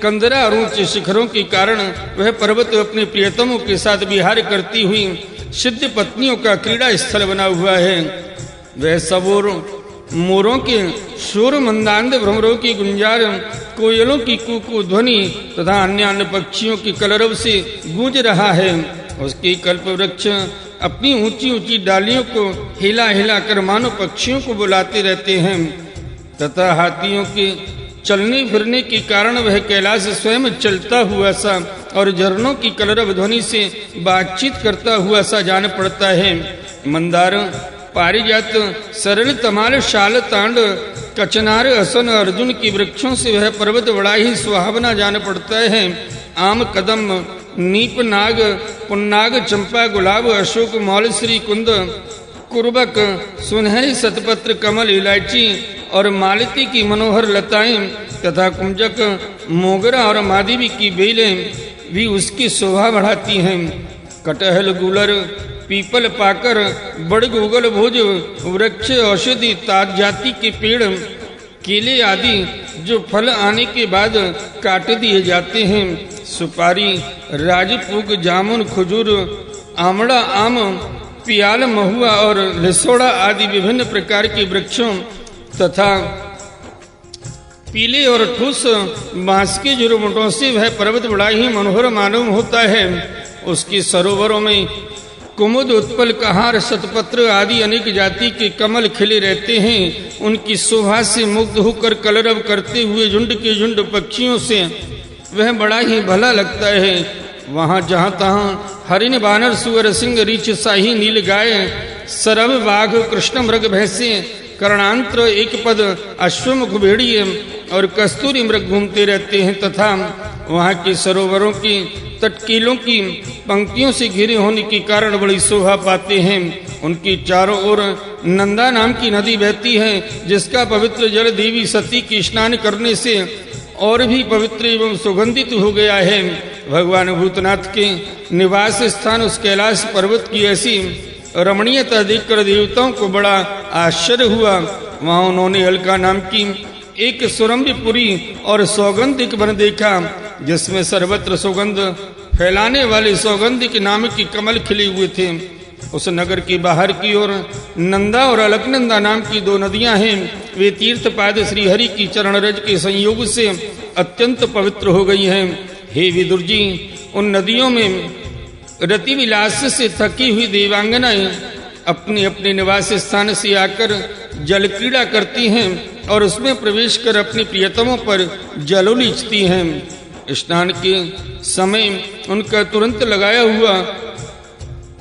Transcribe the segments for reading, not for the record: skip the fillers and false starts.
कंदरा और ऊंचे शिखरों के कारण वह पर्वत अपने प्रियतमों के साथ विहार करती हुई सिद्ध पत्नियों का क्रीड़ा स्थल बना हुआ है। वह सब और मोरों के शोर, मंदांध भ्रमरों की गुंजार, कोयलों की कूकू ध्वनि तथा अन्य अन्य पक्षियों की कलरव से गूंज रहा है। उसके कल्प वृक्ष अपनी ऊंची ऊंची डालियों को हिला हिला कर मानो पक्षियों को बुलाते रहते हैं तथा हाथियों के चलने फिरने के कारण वह कैलाश स्वयं चलता हुआ सा और झरनों की कलरव ध्वनि से बातचीत करता हुआ सा जान पड़ता है। मंदार, पारिजात, सरल, तमाल, शाल, तांड, कचनार, असन, अर्जुन की वृक्षों से वह पर्वत बड़ा ही सुहावना जान पड़ता है। आम, कदम, नीप, नाग, पुन्नाग, चंपा, गुलाब, अशोक, मौलश्री, कुंद, कुर्बक, सुनहरी, सतपत्र, कमल, इलायची और मालती की मनोहर लताएं तथा कुंजक, मोगरा और माधवी की बेलें भी उसकी शोभा बढ़ाती हैं। कटहल, गुलर, पीपल, पाकर, बड़, गूगल, भोज, वृक्ष, औषधि, ताज जाति के पेड़, केले आदि जो फल आने के बाद काट दिए जाते हैं, सुपारी, राजपूग, जामुन, खजूर, आमड़ा, आम, पियाल, महुआ और लिसोड़ा आदि विभिन्न प्रकार के वृक्षों तथा पीले और ठोस बांस के जुर्मटों से वह पर्वत बड़ा ही मनोहर मालूम होता है। उसके सरोवरों में कुमुद, उत्पल, कहार, शतपत्र आदि अनेक जाति के कमल खिले रहते हैं। उनकी शोभा से मुग्ध होकर कलरव करते हुए झुंड के झुंड पक्षियों से वह बड़ा ही भला लगता है। वहाँ जहाँ तहाँ हरिण, बानर, सुअर, सिंह, रीछ, शाही, नील गाय, सरभ, बाघ, कृष्ण मृग, भैंसे, कर्णांत्र, एक पद, अश्वमुख, भेड़िए और कस्तूरी मृग घूमते रहते हैं तथा वहाँ के सरोवरों की तटकीलों की पंक्तियों से घिरे होने के कारण बड़ी शोभा पाते हैं। उनकी चारों ओर नंदा नाम की नदी बहती है जिसका पवित्र जल देवी सती के स्नान करने से और भी पवित्र एवं सुगंधित हो गया है। भगवान भूतनाथ के निवास स्थान उस कैलाश पर्वत की ऐसी रमणीयता देखकर देवताओं को बड़ा आश्चर्य हुआ। वहां उन्होंने अलका नाम की एक सुरम्यपुरी और सौगंधिक वन देखा जिसमें सर्वत्र सुगंध फैलाने वाले सौगंधिक नाम की कमल खिले हुए थे। उस नगर के बाहर की ओर नंदा और अलकनंदा नाम की दो नदियां हैं। वे तीर्थपाद श्री हरि की चरण रज के संयोग से अत्यंत पवित्र हो गई हैं। हे विदुर जी, उन नदियों में रति विलास से थकी हुई देवांगनाएं अपने अपने निवास स्थान से आकर जल क्रीड़ा करती हैं और उसमें प्रवेश कर अपने प्रियतमों पर जलोलीचती हैं। स्नान के समय उनका तुरंत लगाया हुआ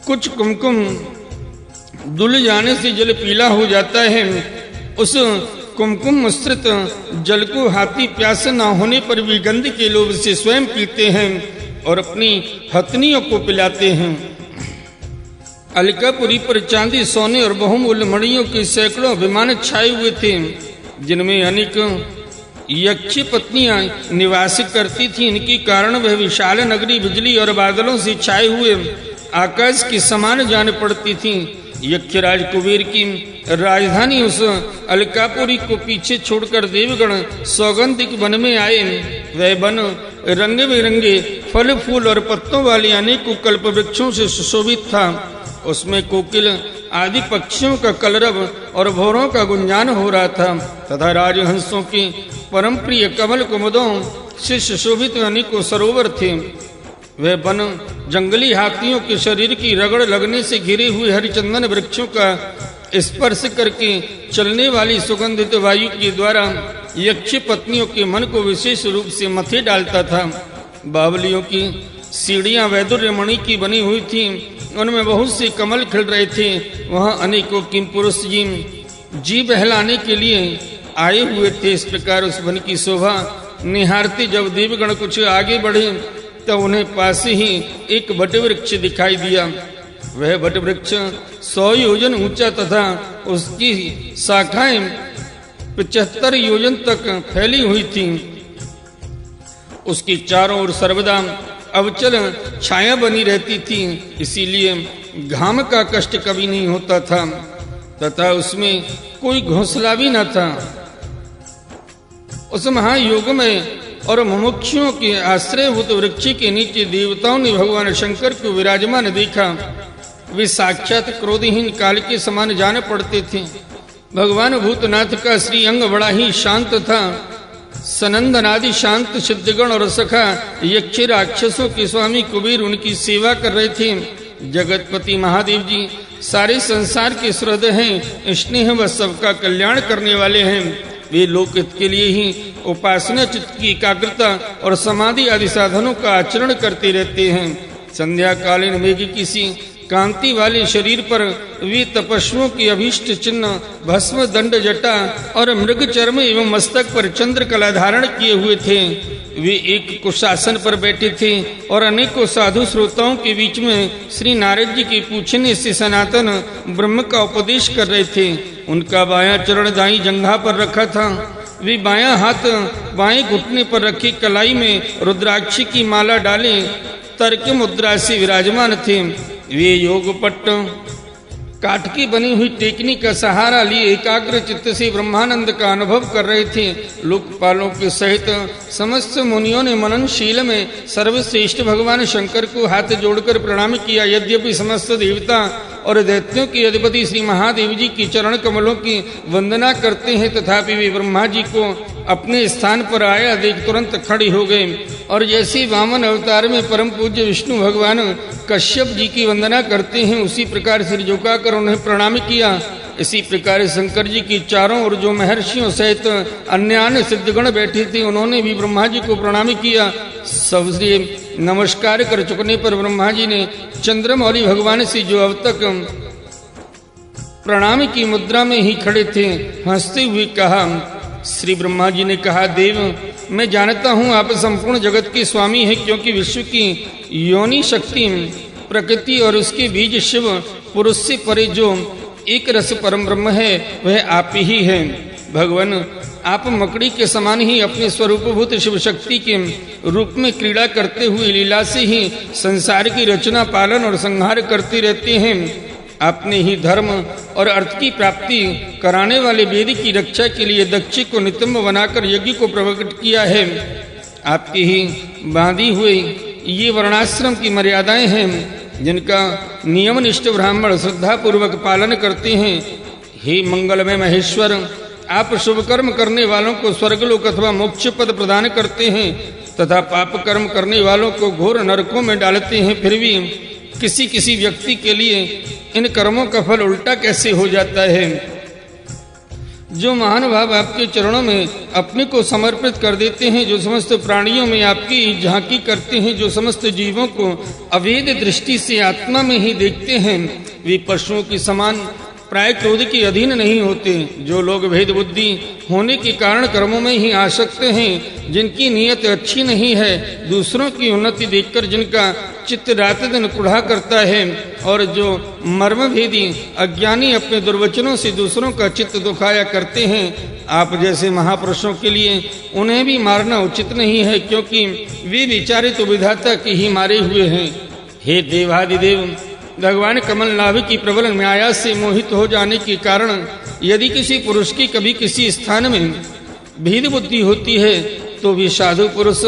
कुछ कुमकुम धुल जाने से जल पीला हो जाता है। उस कुमकुम मिश्रित जल को हाथी प्यास न होने पर भी गंध के लोभ से स्वयं पीते हैं और अपनी हथनियों को पिलाते हैं। अलकापुरी पर चांदी, सोने और बहुमूल्य मणियों के सैकड़ों विमान छाए हुए थे जिनमें अनेक यक्षी पत्नियां निवास करती थीं। इनके कारण वह विशाल नगरी बिजली और बादलों से छाए हुए आकाश के समान जान पड़ती थी। यक्षराज कुबेर की राजधानी उस अलकापुरी को पीछे छोड़कर देवगण सौगंधिक वन में आए। वह वन रंग बिरंगे फल, फूल और पत्तों वाले अनेकों कल्प वृक्षों से सुशोभित था। उसमें कोकिल आदि पक्षियों का कलरव और भौरों का गुंजान हो रहा था तथा राजहंसों के परम प्रिय कमल कुमुदों से सुशोभित अनेकों सरोवर थे। वह वन जंगली हाथियों के शरीर की रगड़ लगने से घिरे हुए हरिचंदन वृक्षों का स्पर्श करके चलने वाली सुगंधित वायु के द्वारा यक्ष पत्नियों के मन को विशेष रूप से मथे डालता था। बावलियों की सीढ़ियां वैदुर्य मणि की बनी हुई थीं। उनमें बहुत से कमल खिल रहे थे। वहां अनेकों किम पुरुष जी बहलाने के लिए आए हुए थे। इस प्रकार उस वन की शोभा निहारते जब देवगण कुछ आगे बढ़े तब उन्हें पास ही एक वट वृक्ष दिखाई दिया। वह वट वृक्ष 100 योजन ऊंचा तथा उसकी शाखाएं 75 योजन तक फैली हुई थीं। उसकी चारों ओर सर्वदा अवचल छाया बनी रहती थी, इसीलिए घाम का कष्ट कभी नहीं होता था तथा उसमें कोई घोंसला भी न था। उस महायोग में और मुमुक्षुओं के आश्रयभूत वृक्ष के नीचे देवताओं ने भगवान शंकर को विराजमान देखा। वे साक्षात क्रोधहीन काल के समान जान पड़ते थे। भगवान भूतनाथ का श्री अंग बड़ा ही शांत था। सनंदन आदि शांत सिद्धगण और सखा यक्ष राक्षसों के स्वामी कुबेर उनकी सेवा कर रहे थे। जगतपति महादेव जी सारे संसार के सुहृद हैं, स्नेह व सबका कल्याण करने वाले हैं। वे लोकहित के लिए ही उपासना चित्त की एकाग्रता और समाधि आदि साधनों का आचरण करते रहते हैं। संध्या कालीन मेघ किसी कांति वाले शरीर पर वे तपस्वियों की अभीष्ट चिन्ह भस्म दंड जटा और मृग चर्म एवं मस्तक पर चंद्र कला धारण किए हुए थे। वे एक कुशासन पर बैठे थे और अनेकों साधु श्रोताओं के बीच में श्री नारद जी के पूछने से सनातन ब्रह्म का उपदेश कर रहे थे। उनका बायां चरण दाईं जंघा पर रखा था। वे बायां हाथ बाएं घुटने पर रखी कलाई में रुद्राक्ष की माला डाले तर्क मुद्रा से विराजमान थे। वे योगपट्ट काठ की बनी हुई टेकनी का सहारा लिए एकाग्र चित्त से ब्रह्मानंद का अनुभव कर रहे थे। लोकपालों के सहित समस्त मुनियों ने मननशील में सर्वश्रेष्ठ भगवान शंकर को हाथ जोड़कर प्रणाम किया। यद्यपि समस्त देवता और दैत्यों के अधिपति श्री महादेव जी की चरण कमलों की वंदना करते हैं, तथापि वे ब्रह्मा जी को अपने स्थान पर आया देख तुरंत खड़े हो गए और जैसे वामन अवतार में परम पूज्य विष्णु भगवान कश्यप जी की वंदना करते हैं, उसी प्रकार सिर झुकाकर उन्हें प्रणाम किया। इसी प्रकार शंकर जी की चारों ओर जो महर्षियों सहित अन्य सिद्धगण बैठे थे, उन्होंने भी ब्रह्मा जी को प्रणाम किया। सबसे नमस्कार कर चुकने पर ब्रह्मा जी ने चंद्रमौली भगवान से जो अब तक प्रणाम की मुद्रा में ही खड़े थे, हंसते हुए कहा। श्री ब्रह्मा जी ने कहा, देव मैं जानता हूँ आप संपूर्ण जगत के स्वामी हैं, क्योंकि विश्व की योनि शक्ति प्रकृति और उसके बीज शिव पुरुष से परे जो एक रस परम ब्रह्म है वह आप ही हैं। भगवान आप मकड़ी के समान ही अपने स्वरूपभूत शिव शक्ति के रूप में क्रीड़ा करते हुए लीला से ही संसार की रचना पालन और संहार करते रहते हैं। आपने ही धर्म और अर्थ की प्राप्ति कराने वाले वेद की रक्षा के लिए दक्ष को नितंब बनाकर यज्ञ को प्रकट किया है। आपकी ही बांधी हुई ये वर्णाश्रम की मर्यादाएं हैं, जिनका नियमनिष्ठ ब्राह्मण श्रद्धा पूर्वक पालन करते हैं। हे मंगलमय महेश्वर, आप शुभ कर्म करने वालों को स्वर्गलोक अथवा मोक्ष पद प्रदान करते हैं तथा पाप कर्म करने वालों को घोर नरकों में डालते हैं। फिर भी किसी किसी व्यक्ति के लिए इन कर्मों का फल उल्टा कैसे हो जाता है। जो महानुभाव आपके चरणों में अपने को समर्पित कर देते हैं, जो समस्त प्राणियों में आपकी झांकी करते हैं, जो समस्त जीवों को अभेद दृष्टि से आत्मा में ही देखते हैं, वे पशुओं की समान प्राय क्रोध के अधीन नहीं होते। जो लोग भेद बुद्धि होने के कारण कर्मों में ही आसक्त हैं, जिनकी नीयत अच्छी नहीं है, दूसरों की उन्नति देखकर जिनका चित्त रात दिन कुढ़ा करता है, और जो मर्मभेदी अज्ञानी अपने दुर्वचनों से दूसरों का चित्त दुखाया करते हैं, आप जैसे महापुरुषों के लिए उन्हें भी मारना उचित नहीं है, क्योंकि वे बेचारे तो विधाता के ही मारे हुए हैं। हे देवादिदेव, भगवान कमलनाभ की प्रबल माया से मोहित हो जाने के कारण यदि किसी पुरुष की कभी किसी स्थान में भेद बुद्धि होती है, तो भी साधु पुरुष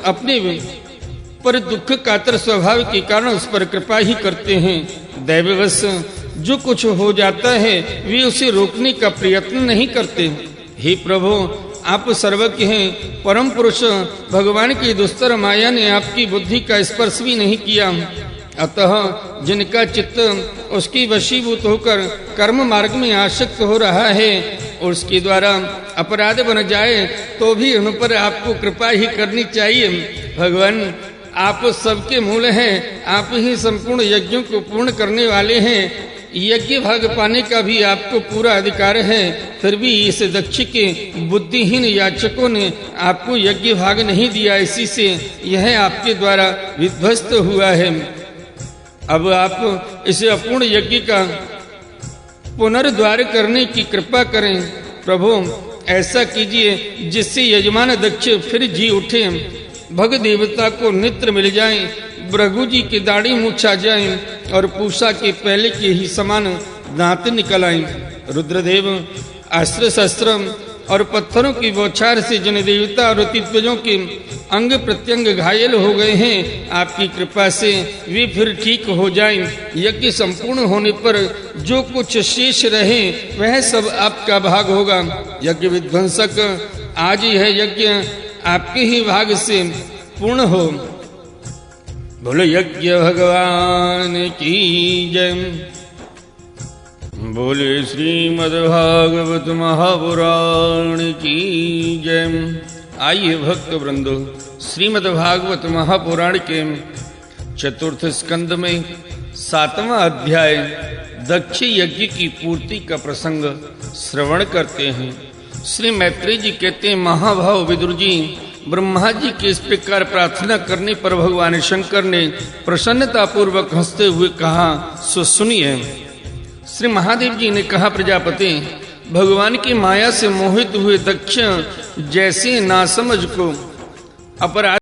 अपने पर दुख कातर स्वभाव के कारण उस पर कृपा ही करते हैं। दैववश जो कुछ हो जाता है वे उसे रोकने का प्रयत्न नहीं करते। हे प्रभु, आप सर्वज्ञ हैं, परम पुरुष भगवान की दुस्तर माया ने आपकी बुद्धि का स्पर्श भी नहीं किया। अतः जिनका चित्त उसकी वशीभूत होकर कर्म मार्ग में आसक्त हो रहा है, उसके द्वारा अपराध बन जाए तो भी उन पर आपको कृपा ही करनी चाहिए। भगवान, आप सबके मूल हैं, आप ही संपूर्ण यज्ञों को पूर्ण करने वाले हैं। यज्ञ भाग पाने का भी आपको पूरा अधिकार है, फिर भी इस दक्ष के बुद्धिहीन याचकों ने आपको यज्ञ भाग नहीं दिया, इसी से यह आपके द्वारा विध्वस्त हुआ है। अब आप इसे अपूर्ण यज्ञ का पुनर्द्वार करने की कृपा करें। प्रभु, ऐसा कीजिए जिससे यजमान दक्ष फिर जी उठे, भग देवता को नेत्र मिल जाएं, भृगु जी की दाढ़ी मूछ आ जाए और पूषा के पहले के ही समान दांत निकल आए। रुद्रदेव अस्त्र शस्त्र और पत्थरों की बौछार से जिन देवता और अतित्वजों के अंग प्रत्यंग घायल हो गए हैं, आपकी कृपा से वे फिर ठीक हो जाएं। यज्ञ संपूर्ण होने पर जो कुछ शेष रहे वह सब आपका भाग होगा। यज्ञ विध्वंसक, आज यह यज्ञ आपके ही भाग से पूर्ण हो। बोलो यज्ञ भगवान की जय। बोले श्रीमद्भागवत महापुराण की जय। आइए भक्त वृंदो, श्रीमद्भागवत महापुराण के चतुर्थ स्कंद में 7वां अध्याय दक्ष यज्ञ की पूर्ति का प्रसंग श्रवण करते हैं। श्री मैत्रेय जी कहते हैं, महाभाव विदुर जी, ब्रह्मा जी के इस प्रकार प्रार्थना करने पर भगवान शंकर ने प्रसन्नता पूर्वक हंसते हुए कहा, सो सुनिए। श्री महादेव जी ने कहा, प्रजापति, भगवान की माया से मोहित हुए दक्ष जैसे नासमझ को अपराध